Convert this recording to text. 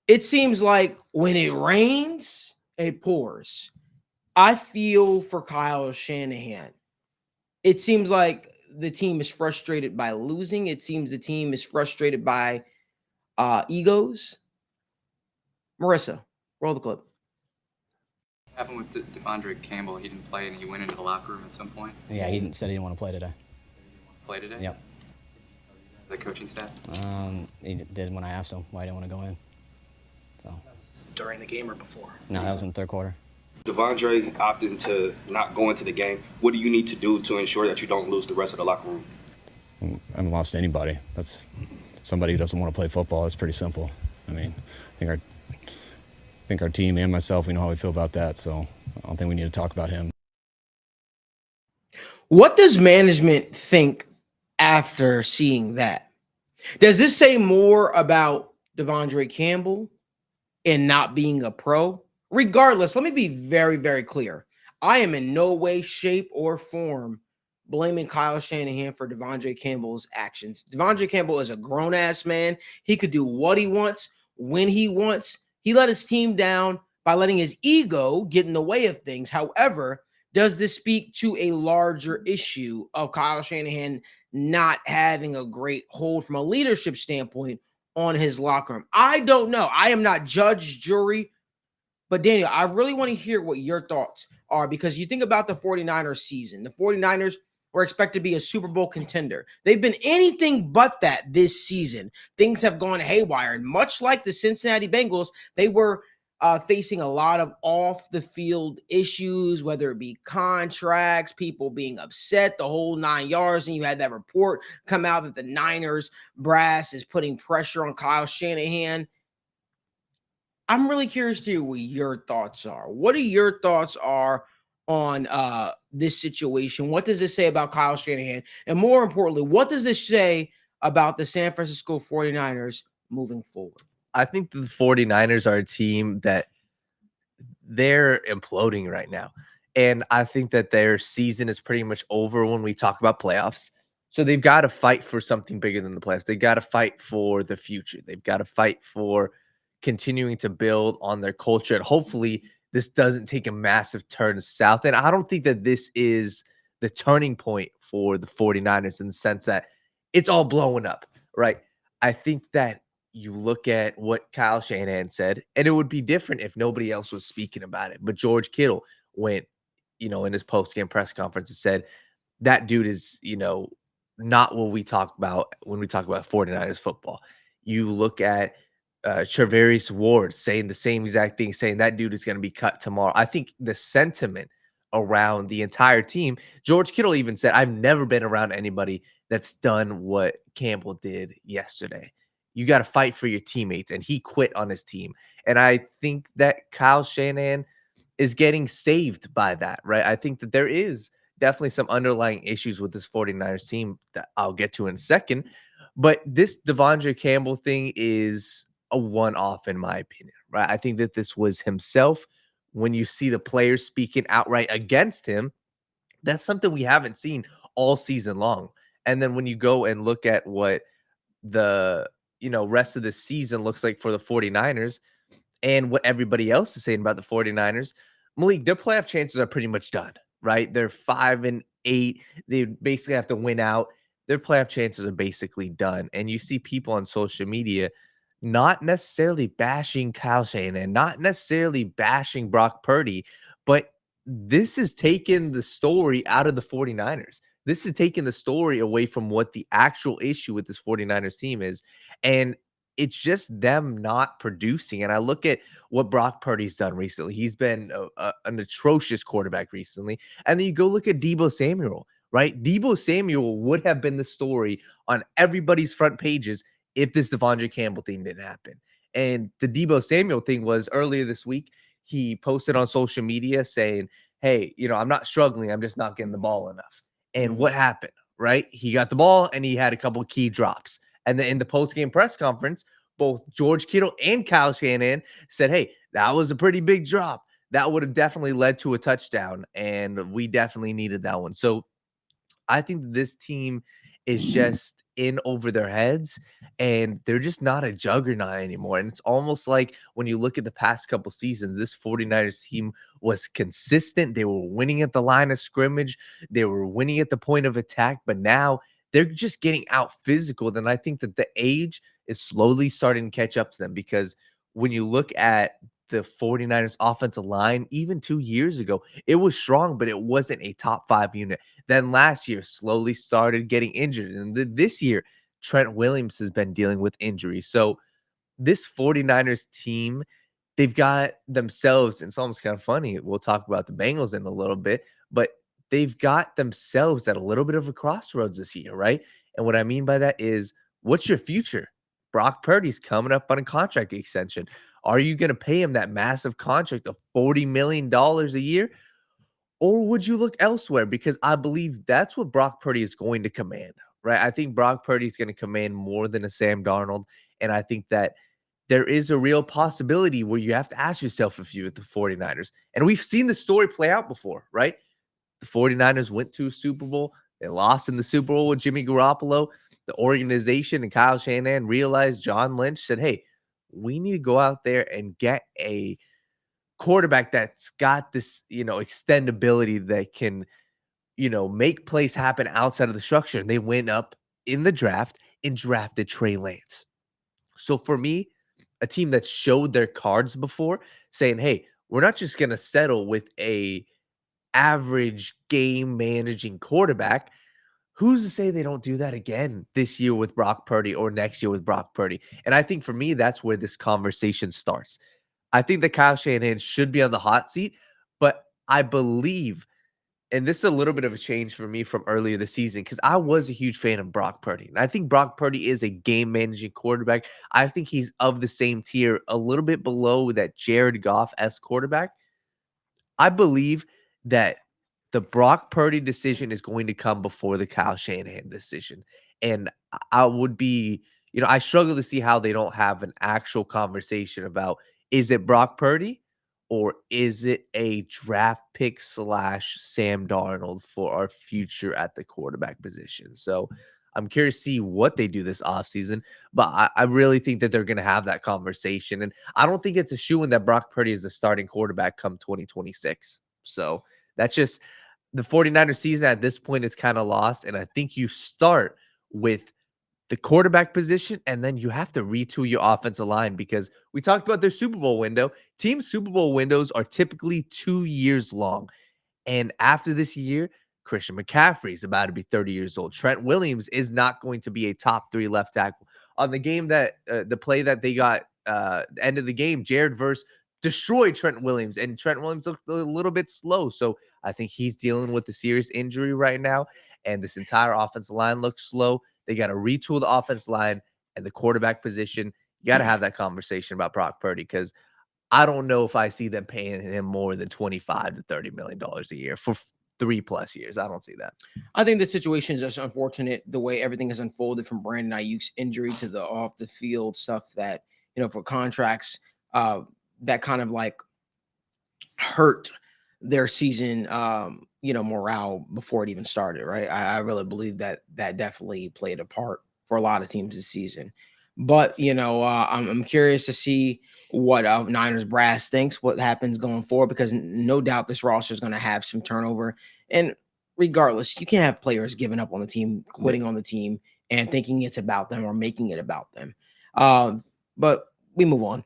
It seems like when it rains, it pours. I feel for Kyle Shanahan. It seems like the team is frustrated by losing. It seems the team is frustrated by egos. Marissa, roll the clip. Happened with Devondre Campbell. He didn't play and he went into the locker room at some point. Yeah, he said he didn't want to play today. Play today? Yep. The coaching staff? He did when I asked him why he didn't want to go in. So. During the game or before? No, that was in the third quarter. Devondre opting to not go into the game. What do you need to do to ensure that you don't lose the rest of the locker room? I haven't lost anybody. That's somebody who doesn't want to play football. It's pretty simple. I mean, I think our team and myself, we know how we feel about that. So I don't think we need to talk about him. What does management think after seeing that? Does this say more about Devondre Campbell and not being a pro? Regardless, let me be very, very clear. I am in no way, shape, or form blaming Kyle Shanahan for Devondre Campbell's actions. Devondre Campbell is a grown-ass man. He could do what he wants, when he wants. He let his team down by letting his ego get in the way of things. However, does this speak to a larger issue of Kyle Shanahan not having a great hold from a leadership standpoint on his locker room? I don't know. I am not judge, jury. But Daniel, I really want to hear what your thoughts are, because you think about the 49ers season. The 49ers were expected to be a Super Bowl contender. They've been anything but that this season. Things have gone haywire. And much like the Cincinnati Bengals, they were facing a lot of off-the-field issues, whether it be contracts, people being upset, the whole 9 yards. And you had that report come out that the Niners brass is putting pressure on Kyle Shanahan. I'm really curious to hear what your thoughts are. What are your thoughts are on this situation? What does this say about Kyle Shanahan? And more importantly, what does this say about the San Francisco 49ers moving forward? I think the 49ers are a team that they're imploding right now. And I think that their season is pretty much over when we talk about playoffs. So they've got to fight for something bigger than the playoffs. They've got to fight for the future. They've got to fight for continuing to build on their culture. And hopefully this doesn't take a massive turn south. And I don't think that this is the turning point for the 49ers in the sense that it's all blowing up, right? I think that you look at what Kyle Shanahan said, and it would be different if nobody else was speaking about it. But George Kittle went, in his post-game press conference and said, that dude is, not what we talk about when we talk about 49ers football. You look at Charvarius Ward saying the same exact thing, saying that dude is going to be cut tomorrow. I think the sentiment around the entire team, George Kittle even said, I've never been around anybody that's done what Campbell did yesterday. You got to fight for your teammates, and he quit on his team. And I think that Kyle Shanahan is getting saved by that, right? I think that there is definitely some underlying issues with this 49ers team that I'll get to in a second. But this Devondre Campbell thing is a one-off in my opinion, right? I think that this was himself. When you see the players speaking outright against him, that's something we haven't seen all season long. And then when you go and look at what the rest of the season looks like for the 49ers and what everybody else is saying about the 49ers, Malik, their playoff chances are pretty much done, right? They're 5-8. They basically have to win out. Their playoff chances are basically done. And you see people on social media not necessarily bashing Kyle Shanahan, not necessarily bashing Brock Purdy, but this is taking the story out of the 49ers. This is taking the story away from what the actual issue with this 49ers team is. And it's just them not producing. And I look at what Brock Purdy's done recently. He's been an atrocious quarterback recently. And then you go look at Deebo Samuel, right? Deebo Samuel would have been the story on everybody's front pages if this Devondre Campbell thing didn't happen. And the Deebo Samuel thing was earlier this week. He posted on social media saying, hey, I'm not struggling. I'm just not getting the ball enough. And what happened, right? He got the ball and he had a couple of key drops. And then in the post-game press conference, both George Kittle and Kyle Shanahan said, hey, that was a pretty big drop. That would have definitely led to a touchdown, and we definitely needed that one. So I think this team is just in over their heads, and they're just not a juggernaut anymore. And it's almost like when you look at the past couple seasons, this 49ers team was consistent. They were winning at the line of scrimmage, they were winning at the point of attack, but now they're just getting out physical. Then I think that the age is slowly starting to catch up to them, because when you look at the 49ers offensive line, even 2 years ago, it was strong, but it wasn't a top 5 unit. Then last year slowly started getting injured. And this year, Trent Williams has been dealing with injuries. So this 49ers team, they've got themselves, and it's almost kind of funny. We'll talk about the Bengals in a little bit, but they've got themselves at a little bit of a crossroads this year, right? And what I mean by that is, what's your future? Brock Purdy's coming up on a contract extension. Are you going to pay him that massive contract of $40 million a year? Or would you look elsewhere? Because I believe that's what Brock Purdy is going to command, right? I think Brock Purdy is going to command more than a Sam Darnold. And I think that there is a real possibility where you have to ask yourself if you're the 49ers. And we've seen the story play out before, right? The 49ers went to a Super Bowl. They lost in the Super Bowl with Jimmy Garoppolo. The organization and Kyle Shanahan realized John Lynch said, hey, we need to go out there and get a quarterback that's got this, extendability that can, make plays happen outside of the structure. And they went up in the draft and drafted Trey Lance. So for me, a team that showed their cards before, saying, hey, we're not just going to settle with a average game managing quarterback. Who's to say they don't do that again this year with Brock Purdy or next year with Brock Purdy? And I think for me, that's where this conversation starts. I think that Kyle Shanahan should be on the hot seat, but I believe, and this is a little bit of a change for me from earlier this season, because I was a huge fan of Brock Purdy. And I think Brock Purdy is a game-managing quarterback. I think he's of the same tier, a little bit below that Jared Goff-esque quarterback. I believe that the Brock Purdy decision is going to come before the Kyle Shanahan decision. And I would be, I struggle to see how they don't have an actual conversation about, is it Brock Purdy or is it a draft pick / Sam Darnold for our future at the quarterback position? So I'm curious to see what they do this offseason, but I really think that they're going to have that conversation. And I don't think it's a shoo-in that Brock Purdy is the starting quarterback come 2026. So that's just the 49ers season at this point is kind of lost. And I think you start with the quarterback position, and then you have to retool your offensive line, because we talked about their Super Bowl window. Team Super Bowl windows are typically 2 years long. And after this year, Christian McCaffrey is about to be 30 years old. Trent Williams is not going to be a top 3 left tackle. On the game that the play that they got end of the game, Jared Verse destroyed Trent Williams, and Trent Williams looked a little bit slow. So I think he's dealing with a serious injury right now, and this entire offensive line looks slow. They got to retool the offensive line and the quarterback position. You got to have that conversation about Brock Purdy, because I don't know if I see them paying him more than $25 to $30 million a year for 3+ years. I don't see that. I think the situation is just unfortunate the way everything has unfolded, from Brandon Ayuk's injury to the off the field stuff that, for contracts, that kind of like hurt their season, morale before it even started. Right. I really believe that definitely played a part for a lot of teams this season. But, I'm curious to see what Niners brass thinks, what happens going forward, because no doubt this roster is going to have some turnover. And regardless, you can't have players giving up on the team, quitting on the team, and thinking it's about them or making it about them. But we move on.